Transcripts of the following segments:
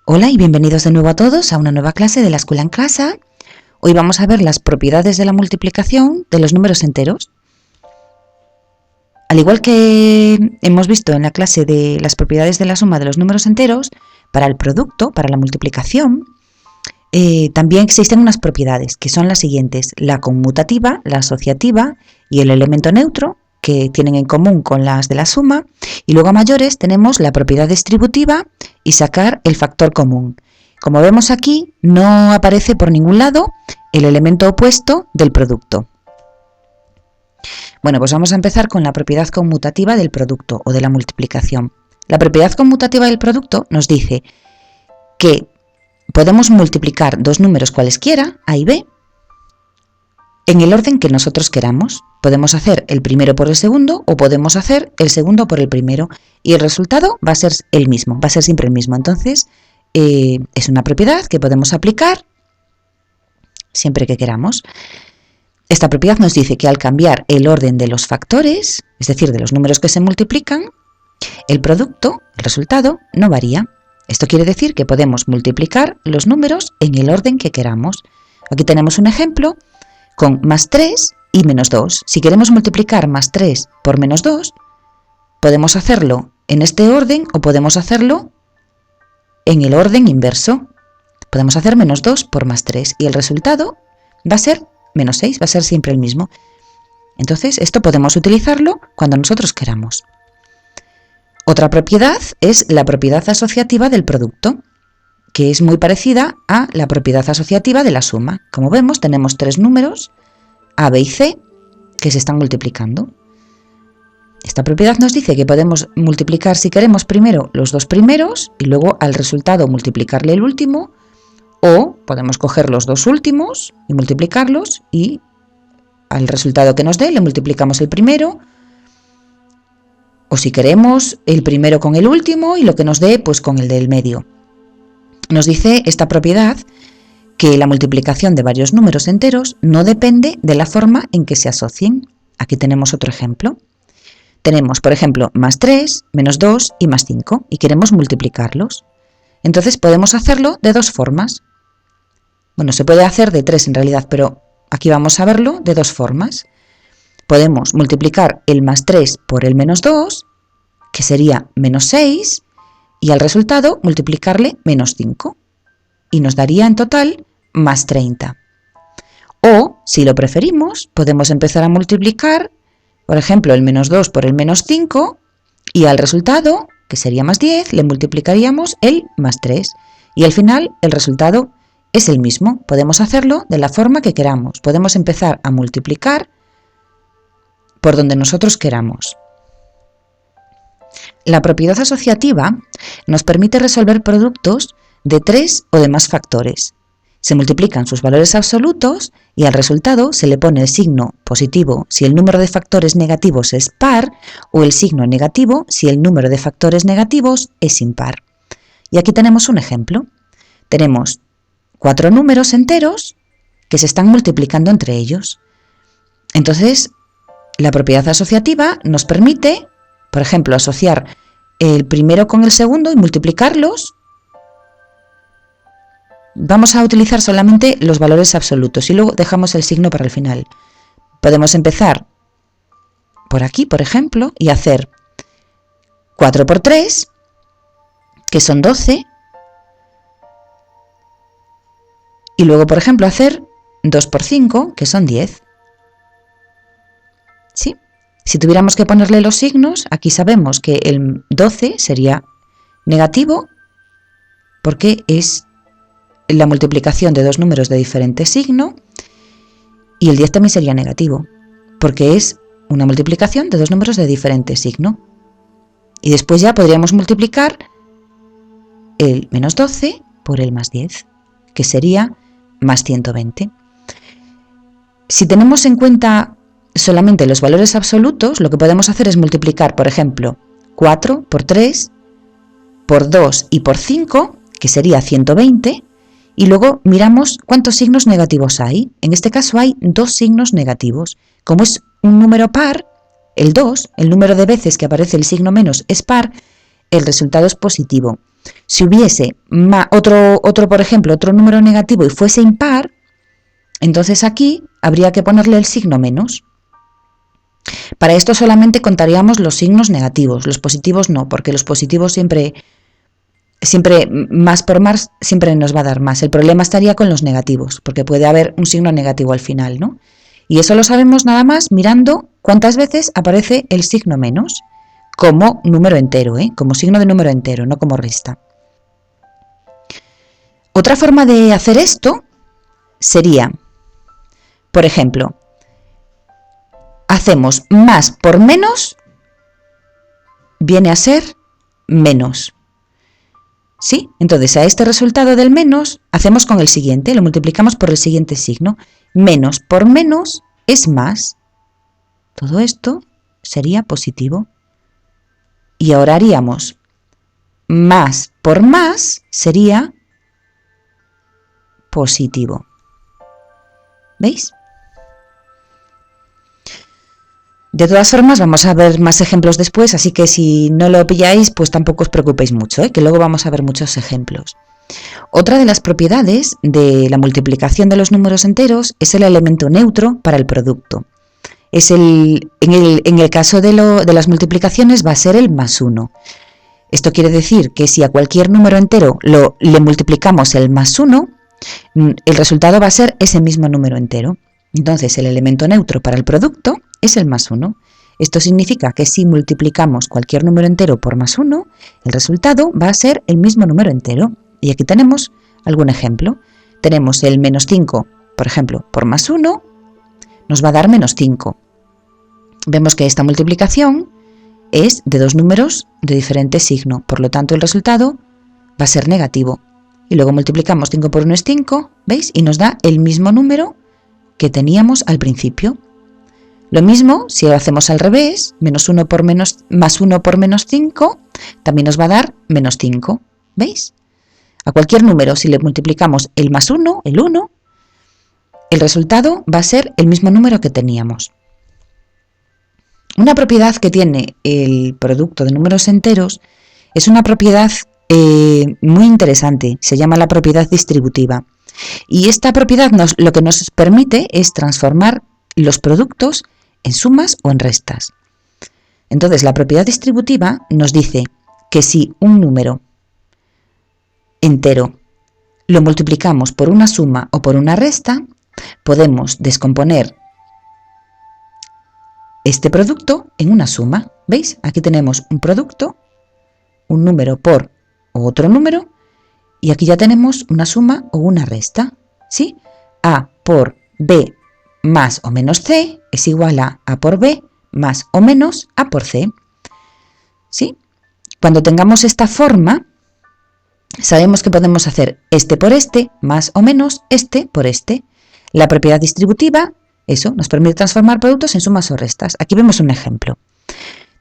Hola y bienvenidos de nuevo a todos a una nueva clase de la Escuela en Casa. Hoy vamos a ver las propiedades de la multiplicación de los números enteros. Al igual que hemos visto en la clase de las propiedades de la suma de los números enteros, para el producto, para la multiplicación, también existen unas propiedades que son las siguientes: la conmutativa, la asociativa y el elemento neutro, que tienen en común con las de la suma, y luego a mayores tenemos la propiedad distributiva y sacar el factor común. Como vemos aquí, no aparece por ningún lado el elemento opuesto del producto. Bueno, pues vamos a empezar con la propiedad conmutativa del producto o de la multiplicación. La propiedad conmutativa del producto nos dice que podemos multiplicar dos números cualesquiera, A y B, en el orden que nosotros queramos. Podemos hacer el primero por el segundo o podemos hacer el segundo por el primero y el resultado va a ser el mismo, va a ser siempre el mismo. Entonces, es una propiedad que podemos aplicar siempre que queramos. Esta propiedad nos dice que al cambiar el orden de los factores, es decir, de los números que se multiplican, el producto, el resultado, no varía. Esto quiere decir que podemos multiplicar los números en el orden que queramos. Aquí tenemos un ejemplo con más 3 y menos 2. Si queremos multiplicar más 3 por menos 2, podemos hacerlo en este orden o podemos hacerlo en el orden inverso. Podemos hacer menos 2 por más 3 y el resultado va a ser menos 6, va a ser siempre el mismo. Entonces, esto podemos utilizarlo cuando nosotros queramos. Otra propiedad es la propiedad asociativa del producto, que es muy parecida a la propiedad asociativa de la suma. Como vemos, tenemos tres números, A, B y C, que se están multiplicando. Esta propiedad nos dice que podemos multiplicar, si queremos, primero los dos primeros y luego al resultado multiplicarle el último, o podemos coger los dos últimos y multiplicarlos y al resultado que nos dé le multiplicamos el primero, o si queremos el primero con el último y lo que nos dé pues con el del medio. Nos dice esta propiedad que la multiplicación de varios números enteros no depende de la forma en que se asocien. Aquí tenemos otro ejemplo. Tenemos, por ejemplo, más 3, menos 2 y más 5 y queremos multiplicarlos. Entonces podemos hacerlo de dos formas. Bueno, se puede hacer de tres en realidad, pero aquí vamos a verlo de dos formas. Podemos multiplicar el más 3 por el menos 2, que sería menos 6, y al resultado multiplicarle menos 5 y nos daría en total más 30. O, si lo preferimos, podemos empezar a multiplicar, por ejemplo, el menos 2 por el menos 5 y al resultado, que sería más 10, le multiplicaríamos el más 3 y al final el resultado es el mismo. Podemos hacerlo de la forma que queramos. Podemos empezar a multiplicar por donde nosotros queramos. La propiedad asociativa nos permite resolver productos de tres o de más factores. Se multiplican sus valores absolutos y al resultado se le pone el signo positivo si el número de factores negativos es par o el signo negativo si el número de factores negativos es impar. Y aquí tenemos un ejemplo. Tenemos cuatro números enteros que se están multiplicando entre ellos. Entonces, la propiedad asociativa nos permite, por ejemplo, asociar el primero con el segundo y multiplicarlos. Vamos a utilizar solamente los valores absolutos y luego dejamos el signo para el final. Podemos empezar por aquí, por ejemplo, y hacer 4 por 3, que son 12, y luego, por ejemplo, hacer 2 por 5, que son 10. ¿Sí? Si tuviéramos que ponerle los signos, aquí sabemos que el 12 sería negativo porque es la multiplicación de dos números de diferente signo y el 10 también sería negativo porque es una multiplicación de dos números de diferente signo. Y después ya podríamos multiplicar el menos 12 por el más 10, que sería más 120. Si tenemos en cuenta solamente los valores absolutos, lo que podemos hacer es multiplicar, por ejemplo, 4 por 3, por 2 y por 5, que sería 120, y luego miramos cuántos signos negativos hay. En este caso hay dos signos negativos. Como es un número par, el 2, el número de veces que aparece el signo menos es par, el resultado es positivo. Si hubiese otro, por ejemplo, otro número negativo y fuese impar, entonces aquí habría que ponerle el signo menos. Para esto solamente contaríamos los signos negativos, los positivos no, porque los positivos siempre más por más siempre nos va a dar más. El problema estaría con los negativos, porque puede haber un signo negativo al final, ¿no? Y eso lo sabemos nada más mirando cuántas veces aparece el signo menos como número entero, como signo de número entero, no como resta. Otra forma de hacer esto sería, por ejemplo, hacemos más por menos, viene a ser menos. ¿Sí? Entonces a este resultado del menos hacemos con el siguiente, lo multiplicamos por el siguiente signo. Menos por menos es más. Todo esto sería positivo. Y ahora haríamos más por más sería positivo. ¿Veis? De todas formas, vamos a ver más ejemplos después, así que si no lo pilláis, pues tampoco os preocupéis mucho, que luego vamos a ver muchos ejemplos. Otra de las propiedades de la multiplicación de los números enteros es el elemento neutro para el producto. En el caso de las multiplicaciones va a ser el más 1. Esto quiere decir que si a cualquier número entero le multiplicamos el más 1, el resultado va a ser ese mismo número entero. Entonces el elemento neutro para el producto es el más 1. Esto significa que si multiplicamos cualquier número entero por más 1, el resultado va a ser el mismo número entero. Y aquí tenemos algún ejemplo. Tenemos el menos 5, por ejemplo, por más 1, nos va a dar menos 5. Vemos que esta multiplicación es de dos números de diferente signo, por lo tanto el resultado va a ser negativo. Y luego multiplicamos 5 por 1 es 5, ¿veis? Y nos da el mismo número que teníamos al principio. Lo mismo si lo hacemos al revés, más 1 por menos 5, también nos va a dar menos 5, ¿veis? A cualquier número, si le multiplicamos el más 1, el 1, el resultado va a ser el mismo número que teníamos. Una propiedad que tiene el producto de números enteros es una propiedad muy interesante, se llama la propiedad distributiva. Y esta propiedad lo que nos permite es transformar los productos en sumas o en restas. Entonces, la propiedad distributiva nos dice que si un número entero lo multiplicamos por una suma o por una resta, podemos descomponer este producto en una suma. ¿Veis? Aquí tenemos un producto, un número por otro número, y aquí ya tenemos una suma o una resta. ¿Sí? A por B más o menos C es igual a por B más o menos A por C. ¿Sí? Cuando tengamos esta forma, sabemos que podemos hacer este por este más o menos este por este. La propiedad distributiva, eso, nos permite transformar productos en sumas o restas. Aquí vemos un ejemplo.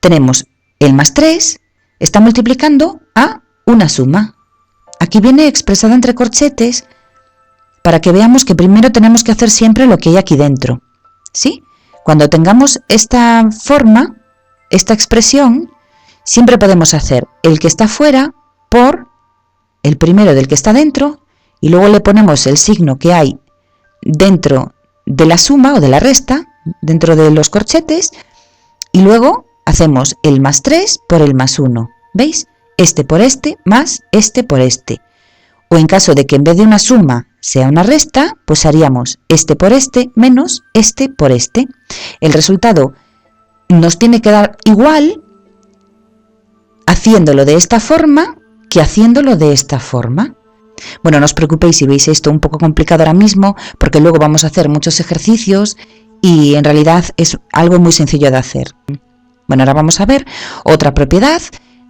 Tenemos el más 3, está multiplicando a una suma. Aquí viene expresada entre corchetes para que veamos que primero tenemos que hacer siempre lo que hay aquí dentro. ¿Sí? Cuando tengamos esta forma, esta expresión, siempre podemos hacer el que está fuera por el primero del que está dentro y luego le ponemos el signo que hay dentro de la suma o de la resta, dentro de los corchetes, y luego hacemos el más 3 por el más 1. ¿Veis? Este por este más este por este. O en caso de que en vez de una suma sea una resta, pues haríamos este por este menos este por este. El resultado nos tiene que dar igual haciéndolo de esta forma que haciéndolo de esta forma. Bueno, no os preocupéis si veis esto un poco complicado ahora mismo, porque luego vamos a hacer muchos ejercicios y en realidad es algo muy sencillo de hacer. Bueno, ahora vamos a ver otra propiedad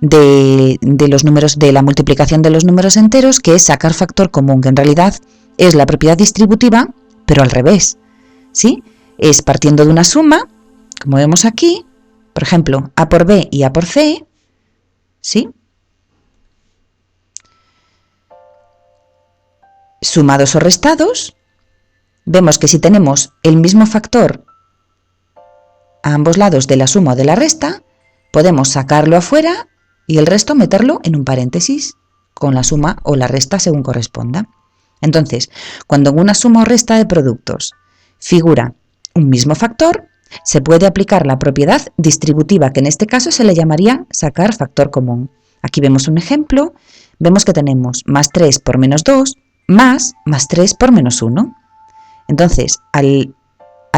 de los números, de la multiplicación de los números enteros, que es sacar factor común, que en realidad es la propiedad distributiva, pero al revés. ¿Sí? Es partiendo de una suma, como vemos aquí, por ejemplo, A por B y A por C, ¿sí? Sumados o restados, vemos que si tenemos el mismo factor a ambos lados de la suma o de la resta, podemos sacarlo afuera y el resto meterlo en un paréntesis. con la suma o la resta según corresponda. Entonces, cuando en una suma o resta de productos figura un mismo factor, se puede aplicar la propiedad distributiva, que en este caso se le llamaría sacar factor común. Aquí vemos un ejemplo, vemos que tenemos más 3 por menos 2, más 3 por menos 1. Entonces, a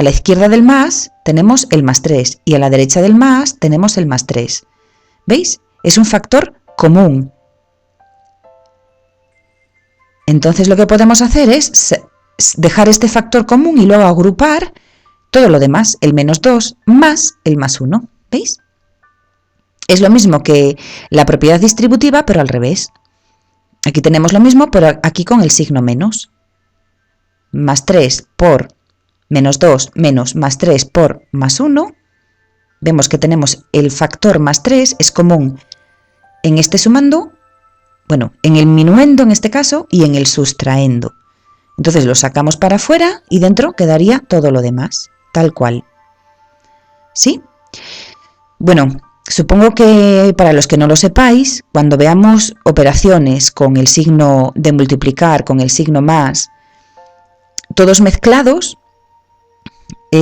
la izquierda del más tenemos el más 3 y a la derecha del más tenemos el más 3. ¿Veis? Es un factor común. Entonces lo que podemos hacer es dejar este factor común y luego agrupar todo lo demás, el menos 2 más el más 1. ¿Veis? Es lo mismo que la propiedad distributiva, pero al revés. Aquí tenemos lo mismo, pero aquí con el signo menos. Más 3 por menos 2 menos más 3 por más 1. Vemos que tenemos el factor más 3, es común en este sumando, bueno, en el minuendo en este caso y en el sustraendo. Entonces lo sacamos para afuera y dentro quedaría todo lo demás, tal cual. ¿Sí? Bueno, supongo que para los que no lo sepáis, cuando veamos operaciones con el signo de multiplicar, con el signo más, todos mezclados,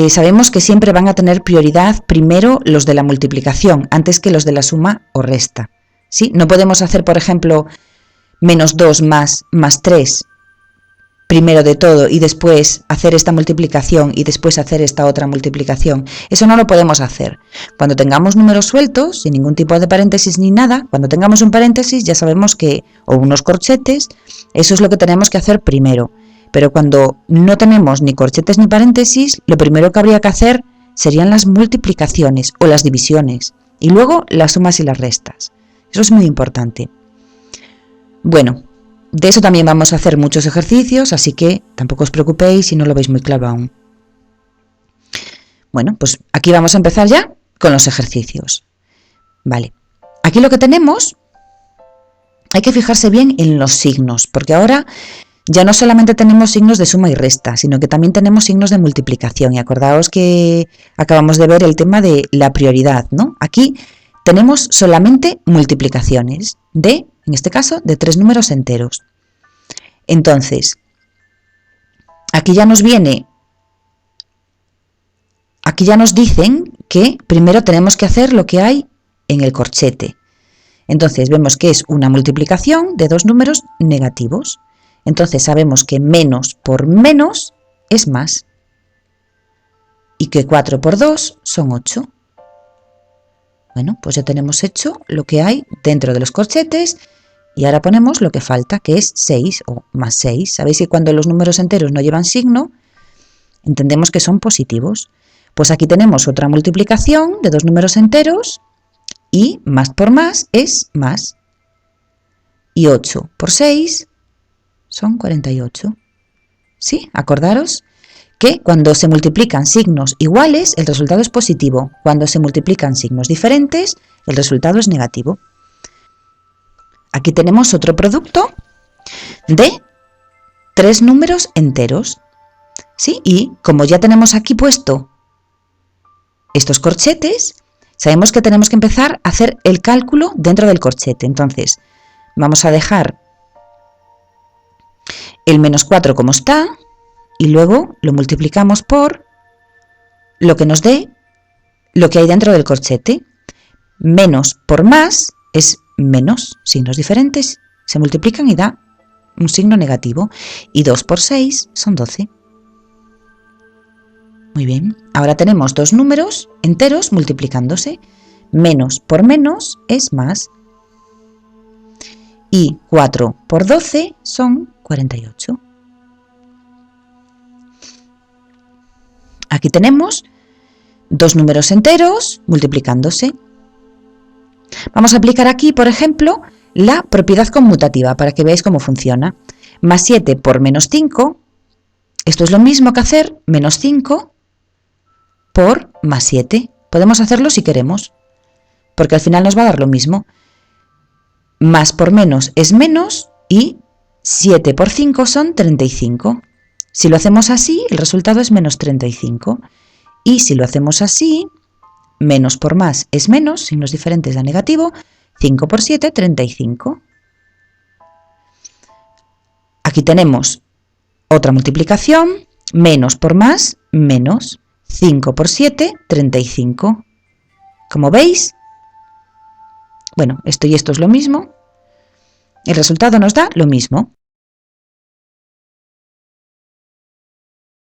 sabemos que siempre van a tener prioridad primero los de la multiplicación, antes que los de la suma o resta. ¿Sí? No podemos hacer, por ejemplo, menos 2 más 3 primero de todo y después hacer esta multiplicación y después hacer esta otra multiplicación. Eso no lo podemos hacer. Cuando tengamos números sueltos, sin ningún tipo de paréntesis ni nada, cuando tengamos un paréntesis ya sabemos que, o unos corchetes, eso es lo que tenemos que hacer primero. Pero cuando no tenemos ni corchetes ni paréntesis, lo primero que habría que hacer serían las multiplicaciones o las divisiones y luego las sumas y las restas. Eso es muy importante. Bueno, de eso también vamos a hacer muchos ejercicios, así que tampoco os preocupéis si no lo veis muy claro aún. Bueno, pues aquí vamos a empezar ya con los ejercicios. Vale, aquí lo que tenemos, hay que fijarse bien en los signos, porque ahora ya no solamente tenemos signos de suma y resta, sino que también tenemos signos de multiplicación. Y acordaos que acabamos de ver el tema de la prioridad, ¿no? Aquí tenemos solamente multiplicaciones en este caso, de 3 números enteros. Entonces, aquí ya nos dicen que primero tenemos que hacer lo que hay en el corchete. Entonces, vemos que es una multiplicación de 2 números negativos. Entonces, sabemos que menos por menos es más. Y que 4 por 2 son 8. Bueno, pues ya tenemos hecho lo que hay dentro de los corchetes y ahora ponemos lo que falta, que es 6 o más 6. Sabéis que cuando los números enteros no llevan signo, entendemos que son positivos. Pues aquí tenemos otra multiplicación de 2 números enteros y más por más es más. Y 8 por 6 son 48. ¿Sí? Acordaros que cuando se multiplican signos iguales, el resultado es positivo. Cuando se multiplican signos diferentes, el resultado es negativo. Aquí tenemos otro producto de 3 números enteros. ¿Sí? Y como ya tenemos aquí puesto estos corchetes, sabemos que tenemos que empezar a hacer el cálculo dentro del corchete. Entonces, vamos a dejar el menos 4 como está, y luego lo multiplicamos por lo que nos dé lo que hay dentro del corchete. Menos por más es menos, signos diferentes se multiplican y da un signo negativo. Y 2 por 6 son 12. Muy bien, ahora tenemos 2 números enteros multiplicándose. Menos por menos es más. Y 4 por 12 son 48. Aquí tenemos 2 números enteros multiplicándose. Vamos a aplicar aquí, por ejemplo, la propiedad conmutativa para que veáis cómo funciona. Más 7 por menos 5, esto es lo mismo que hacer menos 5 por más 7. Podemos hacerlo si queremos, porque al final nos va a dar lo mismo. Más por menos es menos y 7 por 5 son 35. Si lo hacemos así, el resultado es menos 35. Y si lo hacemos así, menos por más es menos, signos diferentes da negativo, 5 por 7, 35. Aquí tenemos otra multiplicación, menos por más, menos. 5 por 7, 35. Como veis, bueno, esto y esto es lo mismo. El resultado nos da lo mismo.